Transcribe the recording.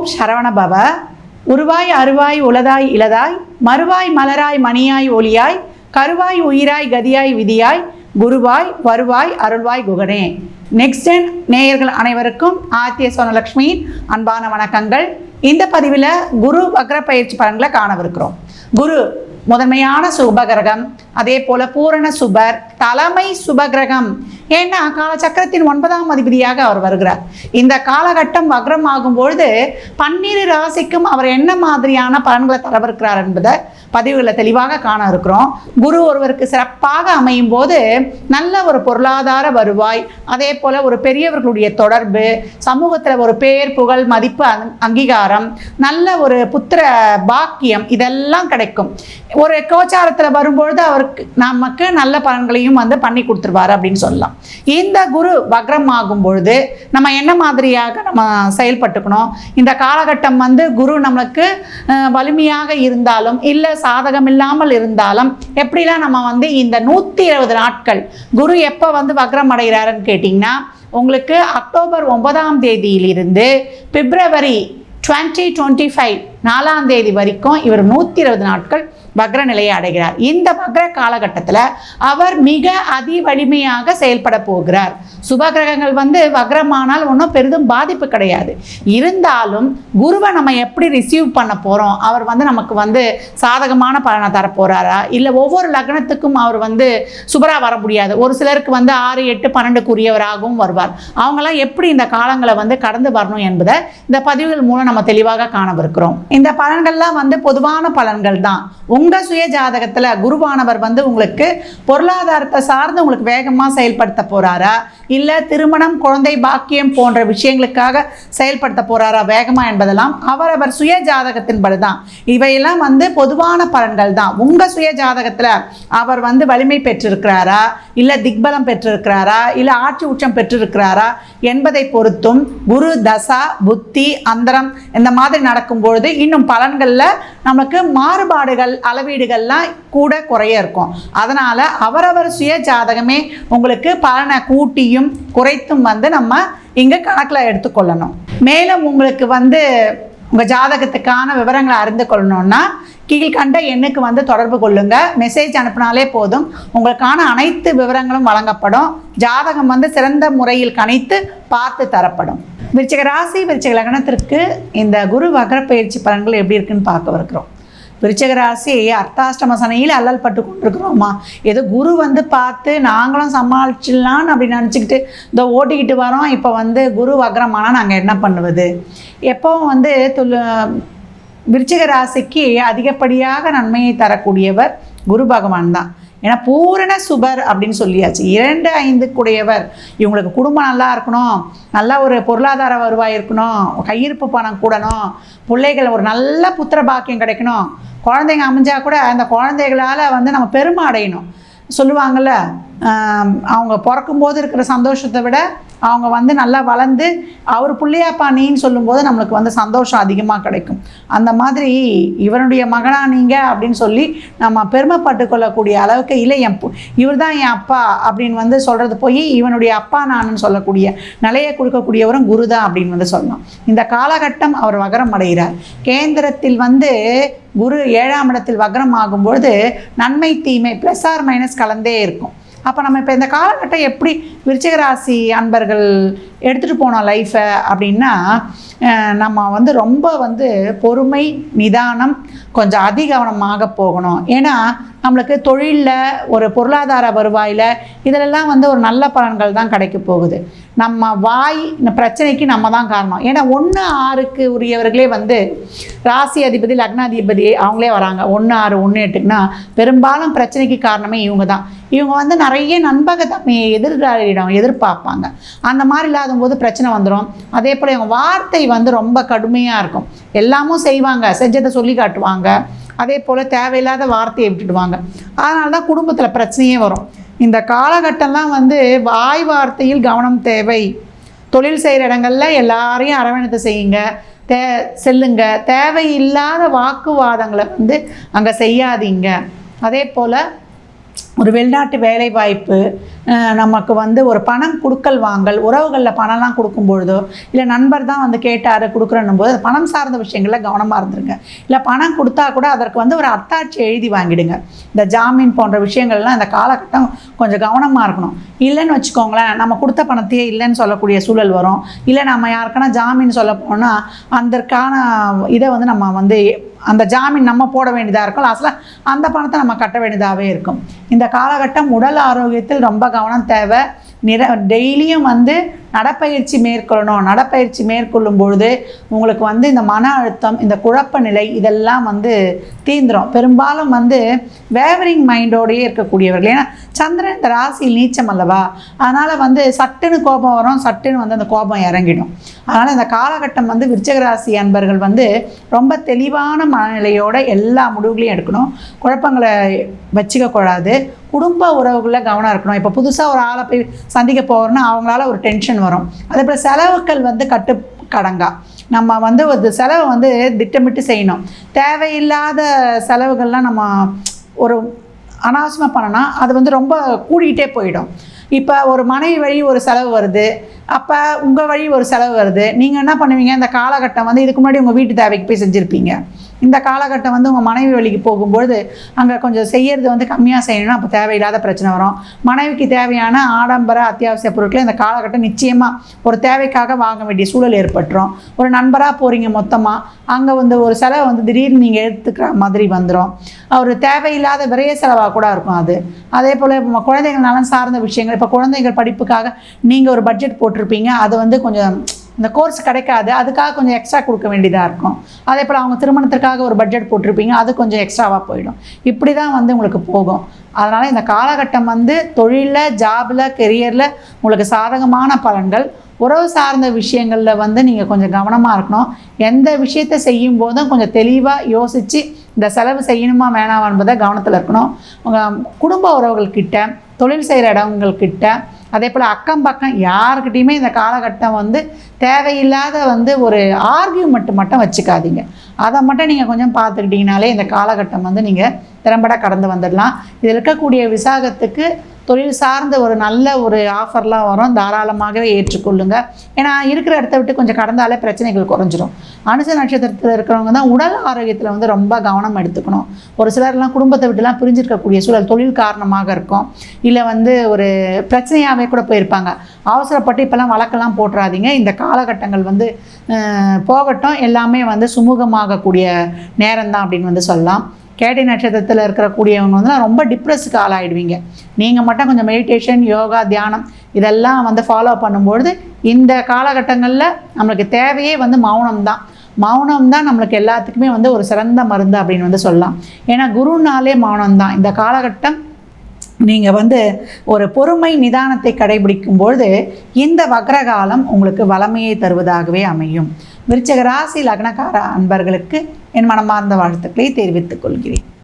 ஓம் சரவணபவ. உருவாய் அருவாய் உளதாய் இளதாய் மறுவாய் மலராய் மணியாய் ஒளியாய் கருவாய் உயிராய் கதியாய் விதியாய் குருவாய் வருவாய் அருள்வாய் குகனே. நெக்ஸ்ட் ஜென் நேயர்கள் அனைவருக்கும் ஆத்திய சோனலக்ஷ்மியின் அன்பான வணக்கங்கள். இந்த பதிவில் குரு வக்ர பயிற்சி பலன்களை காணவிருக்கிறோம். குரு முதன்மையான சுபகிரகம், அதே போல பூரண சுபர், தலைமை சுபகிரகம். ஏன்னா காலச்சக்கரத்தின் 9ஆம் அதிபதியாக அவர் வருகிறார். இந்த காலகட்டம் வக்ரம் ஆகும்பொழுது 12 ராசிக்கும் அவர் என்ன மாதிரியான பலன்களை தரவிருக்கிறார் என்பதை பதிவுகளை தெளிவாக காண இருக்கிறோம். குரு ஒருவருக்கு சிறப்பாக அமையும் போது நல்ல ஒரு பொருளாதார வருவாய், அதே போல ஒரு பெரியவர்களுடைய தொடர்பு, சமூகத்தில் ஒரு பேர் புகழ் மதிப்பு அங்கீகாரம், நல்ல ஒரு புத்திர பாக்கியம், இதெல்லாம் கிடைக்கும். ஒரு கோச்சாரத்தில் வரும்பொழுது அவருக்கு நமக்கு நல்ல பலன்களையும் பண்ணி கொடுத்துருவார் அப்படின்னு சொல்லலாம். இந்த குரு வக்ரம் ஆகும் பொழுது நம்ம என்ன மாதிரியாக நம்ம செயல்பட்டுக்கணும், இந்த காலகட்டம் குரு நம்மளுக்கு வலிமையாக இருந்தாலும் இல்லை சாதகம் இல்லாமல் இருந்தாலும் எப்படிலாம் நம்ம இந்த 120 நாட்கள் குரு எப்போ வக்ரம் அடைகிறாருன்னு கேட்டிங்கன்னா, உங்களுக்கு அக்டோபர் 9ஆம் தேதியிலிருந்து பிப்ரவரி 2025 4ஆம் தேதி வரைக்கும் இவர் 120 நாட்கள் வக்ர நிலையை அடைகிறார். இந்த வக்ர காலகட்டத்தில் அவர் மிக அதி வலிமையாக செயல்பட போகிறார். சுபகிரகங்கள் வக்ரமானால் ஒன்றும் பெரிதும் பாதிப்பு கிடையாது. இருந்தாலும் குருவை நம்ம எப்படி ரிசீவ் பண்ண போகிறோம், அவர் நமக்கு சாதகமான பலனை தரப்போகிறாரா, இல்லை ஒவ்வொரு லக்னத்துக்கும் அவர் சுபரா வர முடியாது. ஒரு சிலருக்கு 6, 8, 12க்குரியவராகவும் வருவார். அவங்களாம் எப்படி இந்த காலங்களை கடந்து வரணும் என்பதை இந்த பதிவுகள் மூலம் நம்ம தெளிவாக காணவிருக்கிறோம். இந்த பலன்கள்லாம் பொதுவான பலன்கள் தான். உங்கள் சுய ஜாதகத்தில் குருவானவர் உங்களுக்கு பொருளாதாரத்தை சார்ந்து உங்களுக்கு வேகமாக செயல்படுத்த போகிறாரா, இல்லை திருமணம் குழந்தை பாக்கியம் போன்ற விஷயங்களுக்காக செயல்படுத்த போகிறாரா வேகமாக என்பதெல்லாம் அவரவர் சுய ஜாதகத்தின்படி தான். இவையெல்லாம் பொதுவான பலன்கள் தான். உங்கள் சுய ஜாதகத்தில் அவர் வலிமை பெற்றிருக்கிறாரா, இல்லை திக்பலம் பெற்றிருக்கிறாரா, இல்லை ஆட்சி உச்சம் பெற்றிருக்கிறாரா என்பதை பொறுத்தும் குரு தசா புத்தி அந்தரம் இந்த மாதிரி நடக்கும்பொழுது இன்னும் பலன்களில் நமக்கு மாறுபாடுகள் அளவீடுகள்லாம் கூட குறைய இருக்கும். அதனால் அவரவர் சுய ஜாதகமே உங்களுக்கு பலனை கூட்டியும் குறைத்தும் நம்ம இங்கே கணக்கில் எடுத்துக்கொள்ளணும். மேலும் உங்களுக்கு உங்கள் ஜாதகத்துக்கான விவரங்களை அறிந்து கொள்ளணும்னா கீழ்கண்ட எண்ணுக்கு தொடர்பு கொள்ளுங்க. மெசேஜ் அனுப்பினாலே போதும், உங்களுக்கான அனைத்து விவரங்களும் வழங்கப்படும். ஜாதகம் சிறந்த முறையில் கணித்து பார்த்து தரப்படும். விருச்சிக ராசி விருச்சிக லக்னத்திற்கு இந்த குரு வக்ர பயிற்சி பலன்கள் எப்படி இருக்குன்னு பார்க்க இருக்கிறோம். விருச்சிக ராசி அர்த்தாஷ்டம சனியில் அல்லல் பட்டு கொண்டிருக்கிறோமா, ஏதோ குரு பார்த்து நாங்களும் சமாளிச்சிடலான்னு அப்படி நினச்சிக்கிட்டு இதோ ஓட்டிக்கிட்டு வரோம். இப்போ குரு வக்ரமானால் நாங்கள் என்ன பண்ணுவது? எப்போவும் விருச்சிக ராசிக்கு அதிகப்படியாக நன்மையை தரக்கூடியவர் குரு பகவான் தான். ஏன்னா பூரண சுபர் அப்படின்னு சொல்லியாச்சு. 2, 5க்குடையவர். இவங்களுக்கு குடும்பம் நல்லா இருக்கணும், நல்லா ஒரு பொருளாதார வருவாய் இருக்கணும், கையிருப்பு பணம் கூடணும், பிள்ளைகள் ஒரு நல்ல புத்திர பாக்கியம் கிடைக்கணும், குழந்தைங்க அமைஞ்சா கூட அந்த குழந்தைகளால் நம்ம பெருமை அடையணும். சொல்லுவாங்கள்ல, அவங்க பிறக்கும்போது இருக்கிற சந்தோஷத்தை விட அவங்க நல்லா வளர்ந்து அவர் பிள்ளையாப்பா நீன்னு சொல்லும்போது நம்மளுக்கு சந்தோஷம் அதிகமாக கிடைக்கும். அந்த மாதிரி இவனுடைய மகனா நீங்கள் அப்படின்னு சொல்லி நம்ம பெருமைப்பட்டு கொள்ளக்கூடிய அளவுக்கு, இல்லை இவர் தான் என் அப்பா அப்படின்னு சொல்கிறது போய் இவனுடைய அப்பா நான்னு சொல்லக்கூடிய நிலையை கொடுக்கக்கூடியவரும் குரு தான் அப்படின்னு சொல்லலாம். இந்த காலகட்டம் அவர் வக்ரம் அடைகிறார். கேந்திரத்தில் குரு 7ஆம் இடத்தில் வக்ரம் ஆகும்பொழுது நன்மை தீமை ப்ளஸ் ஆர் மைனஸ் கலந்தே இருக்கும். அப்போ நம்ம இப்போ இந்த காலகட்டம் எப்படி விருச்சிக ராசி அன்பர்கள் எடுத்துகிட்டு போனோம் லைஃப்பை அப்படின்னா, நம்ம ரொம்ப பொறுமை நிதானம் கொஞ்சம் அதிகவனமாக போகணும். ஏன்னா நம்மளுக்கு தொழிலில் ஒரு பொருளாதார வருவாயில் இதிலெல்லாம் ஒரு நல்ல பலன்கள் தான் கிடைக்க போகுது. நம்ம வாய் இந்த பிரச்சனைக்கு நம்ம தான் காரணம். ஏன்னா 1, 6க்கு உரியவர்களே ராசி அதிபதி லக்னாதிபதி அவங்களே வராங்க. 1, 6, 1, 8க்குன்னா பெரும்பாலும் பிரச்சனைக்கு காரணமே இவங்க தான். இவங்க நிறைய நண்பகத்தன்மையை எதிர்காலிடம் எதிர்பார்ப்பாங்க. அந்த மாதிரி இல்லாத போது பிரச்சனை வந்துடும். அதே போல் இவங்க வார்த்தை ரொம்ப கடுமையாக இருக்கும். எல்லாமும் செய்வாங்க, செஞ்சதை சொல்லி காட்டுவாங்க. அதே போல் தேவையில்லாத வார்த்தையை விட்டுடுவாங்க. அதனால தான் குடும்பத்தில் பிரச்சனையே வரும். இந்த காலகட்டம்லாம் வாய் வார்த்தையில் கவனம் தேவை. தொழில் செய்கிற இடங்களில் எல்லாரையும் அரவணைத்து செய்யுங்க, செல்லுங்க. தேவையில்லாத வாக்குவாதங்களை அங்கே செய்யாதீங்க. அதே போல் ஒரு வெளிநாட்டு வேலை வாய்ப்பு, நமக்கு வந்து ஒரு பணம் கொடுக்கல் வாங்கல், உறவுகளில் பணம்லாம் கொடுக்கும்பொழுதோ இல்லை நண்பர் தான் வந்து கேட்டார் கொடுக்குறன்னும் போது அது பணம் சார்ந்த விஷயங்களில் கவனமாக இருந்துருங்க. இல்லை பணம் கொடுத்தா கூட அதற்கு வந்து ஒரு அத்தாட்சி எழுதி வாங்கிடுங்க. இந்த ஜாமீன் போன்ற விஷயங்கள்லாம் இந்த காலகட்டம் கொஞ்சம் கவனமாக இருக்கணும். இல்லைன்னு வச்சுக்கோங்களேன், நம்ம கொடுத்த பணத்தையே இல்லைன்னு சொல்லக்கூடிய சூழல் வரும். இல்லை நம்ம யாருக்கான ஜாமீன் சொல்ல போனால் அதற்கான இதை வந்து நம்ம வந்து அந்த ஜாமீன் நம்ம போட வேண்டியதாக இருக்கும். லாஸ்ட்டில் அந்த பணத்தை நம்ம கட்ட வேண்டியதாகவே இருக்கும். இந்த காலகட்டம் உடல் ஆரோக்கியத்தில் ரொம்ப கவனம் தேவை. டெய்லியும் வந்து நடைப்பயிற்சி மேற்கொள்ளணும். நடைப்பயிற்சி மேற்கொள்ளும் பொழுது உங்களுக்கு வந்து இந்த மன அழுத்தம், இந்த குழப்ப நிலை இதெல்லாம் வந்து தீந்துடும். பெரும்பாலும் வந்து வேவரிங் மைண்டோடையே இருக்கக்கூடியவர்கள். ஏன்னா சந்திரன் இந்த ராசியில் நீச்சம் அல்லவா, அதனால் வந்து சட்டுன்னு கோபம் வரும், சட்டுன்னு வந்து அந்த கோபம் இறங்கிடும். அதனால் இந்த காலகட்டம் வந்து விருச்சிக ராசி அன்பர்கள் வந்து ரொம்ப தெளிவான மனநிலையோட எல்லா முடிவுகளையும் எடுக்கணும். குழப்பங்களை வச்சுக்கக்கூடாது. குடும்ப உறவுகளில் கவனம் இருக்கணும். இப்போ புதுசாக ஒரு ஆளை போய் சந்திக்க போகிறோன்னா அவங்களால ஒரு டென்ஷன் வரும். அதே போல் செலவுகள் வந்து கட்டுக்கடங்கா நம்ம வந்து ஒரு செலவை வந்து திட்டமிட்டு செய்யணும். தேவையில்லாத செலவுகள்லாம் நம்ம ஒரு அனாவசியமாக பண்ணனா அது வந்து ரொம்ப கூடிக்கிட்டே போயிடும். இப்போ ஒரு மனைவி வழி ஒரு செலவு வருது, அப்போ உங்கள் வழி ஒரு செலவு வருது. நீங்கள் என்ன பண்ணுவீங்க, இந்த காலகட்டம் வந்து இதுக்கு முன்னாடி உங்கள் வீட்டு தேவைக்கு போய் செஞ்சுருப்பீங்க. இந்த காலகட்டம் வந்து உங்கள் மனைவி வழிக்கு போகும்பொழுது அங்கே கொஞ்சம் செய்கிறது வந்து கம்மியாக செய்யணும். அப்போ தேவையில்லாத பிரச்சனை வரும். மனைவிக்கு தேவையான ஆடம்பர அத்தியாவசிய பொருட்களை இந்த காலகட்டம் நிச்சயமாக ஒரு தேவைக்காக வாங்க வேண்டிய சூழல் ஏற்பட்டுரும். ஒரு நண்பராக போகிறீங்க மொத்தமாக, அங்கே வந்து ஒரு செலவை வந்து திடீர்னு நீங்கள் எடுத்துக்கிற மாதிரி வந்துடும். ஒரு தேவையில்லாத விரைய செலவாக கூட இருக்கும் அது. அதே போல் குழந்தைகள் நலன் சார்ந்த விஷயங்கள், இப்போ குழந்தைகள் படிப்புக்காக நீங்கள் ஒரு பட்ஜெட் போட்டிருப்பீங்க, அது வந்து கொஞ்சம் இந்த கோர்ஸ் கிடைக்காது, அதுக்காக கொஞ்சம் எக்ஸ்ட்ரா கொடுக்க வேண்டியதாக இருக்கும். அதே போல் அவங்க திருமணத்திற்காக ஒரு பட்ஜெட் போட்டிருப்பீங்க, அது கொஞ்சம் எக்ஸ்ட்ராவாக போயிடும். இப்படி தான் வந்து உங்களுக்கு போகும். அதனால் இந்த காலகட்டம் வந்து தொழிலில், ஜாபில், கெரியரில் உங்களுக்கு சாதகமான பலன்கள். உறவு சார்ந்த விஷயங்களில் வந்து நீங்கள் கொஞ்சம் கவனமாக இருக்கணும். எந்த விஷயத்தை செய்யும் போதும் கொஞ்சம் தெளிவாக யோசித்து இந்த செலவு செய்யணுமா வேணாமா என்பதை கவனத்தில் இருக்கணும். உங்கள் குடும்ப உறவுகள்கிட்ட, தொழில் செய்கிற இடங்கள்கிட்ட, அதே போல் அக்கம் பக்கம் யாருக்கிட்டையுமே இந்த காலகட்டம் வந்து தேவையில்லாத வந்து ஒரு ஆர்கியூமெண்ட் மட்டும் வச்சுக்காதீங்க. அதை மட்டும் நீங்கள் கொஞ்சம் பார்த்துக்கிட்டிங்கனாலே இந்த காலகட்டம் வந்து நீங்கள் திறம்பட கடந்து வந்துடலாம். இதில் இருக்கக்கூடிய விசாகத்துக்கு தொழில் சார்ந்த ஒரு நல்ல ஒரு ஆஃபர்லாம் வரும். தாராளமாகவே ஏற்றுக்கொள்ளுங்க. ஏன்னா இருக்கிற இடத்த விட்டு கொஞ்சம் கடந்தாலே பிரச்சனைகள் குறைஞ்சிரும். அனுச நட்சத்திரத்தில் இருக்கிறவங்க தான் உடல் ஆரோக்கியத்தில் வந்து ரொம்ப கவனம் எடுத்துக்கணும். ஒரு சிலர்லாம் குடும்பத்தை விட்டுலாம் பிரிஞ்சிருக்கக்கூடிய சூழல் தொழில் காரணமாக இருக்கும். இல்லை வந்து ஒரு பிரச்சனையாகவே கூட போயிருப்பாங்க. அவசரப்பட்டு இப்போல்லாம் வழக்கெல்லாம் போட்டுறாதீங்க. இந்த காலகட்டங்கள் வந்து போகட்டும், எல்லாமே வந்து சுமூகமாகக்கூடிய நேரம்தான் அப்படின்னு வந்து சொல்லலாம். கேட்டை நட்சத்திரத்தில் இருக்கக்கூடியவங்க வந்து ரொம்ப டிப்ரெஸுக்கு ஆளாயிடுவீங்க. நீங்கள் மட்டும் கொஞ்சம் மெடிடேஷன், யோகா, தியானம் இதெல்லாம் வந்து ஃபாலோ பண்ணும்பொழுது இந்த காலகட்டங்களில் நம்மளுக்கு தேவையே வந்து மௌனம் தான் நம்மளுக்கு எல்லாத்துக்குமே வந்து ஒரு சிறந்த மருந்து அப்படின்னு வந்து சொல்லலாம். ஏன்னா குருனாலே மௌனம் தான். இந்த காலகட்டம் நீங்கள் வந்து ஒரு பொறுமை, நிதானத்தை கடைபிடிக்கும்பொழுது இந்த வக்ரகாலம் உங்களுக்கு வளமையை தருவதாகவே அமையும். விருச்சிக ராசி லக்னக்கார அன்பர்களுக்கு என் மனமார்ந்த வாழ்த்துக்களை தெரிவித்துக் கொள்கிறேன்.